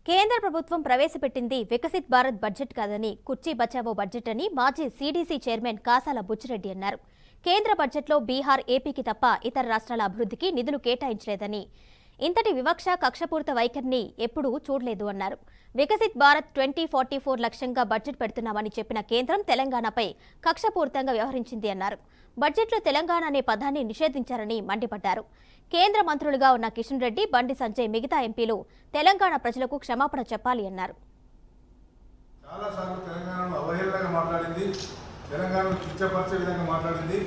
కేంద్ర ప్రభుత్వం ప్రవేశపెట్టింది వికసిత్ భారత్ బడ్జెట్ కాదని కుర్చీ బచావో బడ్జెట్ అని మాజీ సీడీసీ చైర్మన్ కాసాల బుచ్చిరెడ్డి అన్నారు. కేంద్ర బడ్జెట్లో బీహార్, ఏపీకి తప్ప ఇతర రాష్ట్రాల అభివృద్ధికి నిధులు కేటాయించలేదని, ఇంతటి వివక్ష, కక్షపూరిత వైఖరిని ఎప్పుడూ చూడలేదు అన్నారు. వికసిత్ భారత్ 2044 లక్ష్యంగా బడ్జెట్ పెడుతున్నామని చెప్పిన కేంద్రం తెలంగాణపై కక్షపూరితంగా వ్యవహరించింది అన్నారు. బడ్జెట్లో తెలంగాణ అనే పదాన్ని నిషేధించారని మండిపడ్డారు. కేంద్ర మంత్రులుగా ఉన్న కిషన్ రెడ్డి, బండి సంజయ్ మిగతా ఎంపీలు తెలంగాణ ప్రజలకు క్షమాపణ చెప్పాలి అన్నారు. చాలాసార్లు తెలంగాణను అవహేళనగా మాట్లాడింది, తెలంగాణను కించపరిచే విధంగా మాట్లాడింది.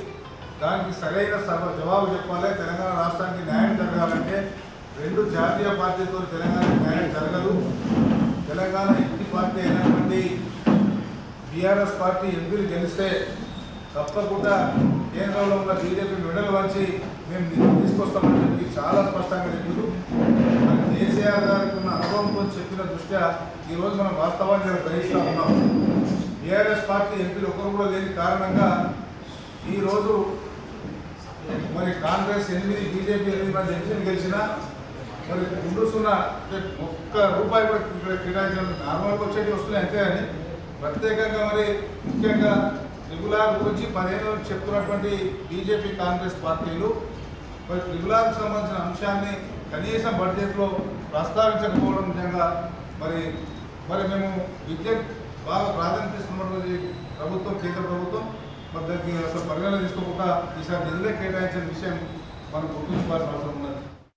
దానికి సరైన జవాబు చెప్పాలి. తెలంగాణ రాష్ట్రానికి న్యాయం జరగాలంటే రెండు జాతీయ పార్టీలతో తెలంగాణకు న్యాయం జరగదు. తెలంగాణ ఇంటి పార్టీ అయినటువంటి బీఆర్ఎస్ పార్టీ ఎంపీలు గెలిస్తే తప్పకుండా కేంద్రంలో ఉన్న బీజేపీ మెడలు వంచి మేము నిధులు తీసుకొస్తామని చెప్పి చాలా స్పష్టంగా చెప్పారు. మరి కేసీఆర్ గారికి ఉన్న అనుభవంతో చెప్పిన దృష్ట్యా ఈరోజు మనం వాస్తవాన్ని గ్రహిస్తూ ఉన్నాం. బీఆర్ఎస్ పార్టీ ఎంపీలు ఒకరు కూడా లేని కారణంగా ఈరోజు మరి కాంగ్రెస్ 8, బీజేపీ 8 మంది ఎంపీలు గెలిచినా మరి గుండుసున్న ఒక్క రూపాయి కూడా ఇక్కడ కేటాయించడం నార్మల్గా వచ్చేటి వస్తున్నాయి అంతే. అని ప్రత్యేకంగా మరి ముఖ్యంగా ట్రిబులార్ గురించి 10 ఏళ్ళ నుంచి చెప్తున్నటువంటి బీజేపీ, కాంగ్రెస్ పార్టీలు మరి ట్రిబులార్కు సంబంధించిన అంశాన్ని కనీసం బడ్జెట్లో ప్రస్తావించకపోవడం నిజంగా మరి మేము విద్యకు బాగా ప్రాధాన్యత ఇస్తున్నటువంటి ప్రభుత్వం, కేంద్ర ప్రభుత్వం మరి దానికి అసలు పరిగణన తీసుకోకుండా ఈసారి నిధులే కేటాయించిన విషయం మనం గుర్తుంచుకోవాల్సిన అవసరం ఉన్నది.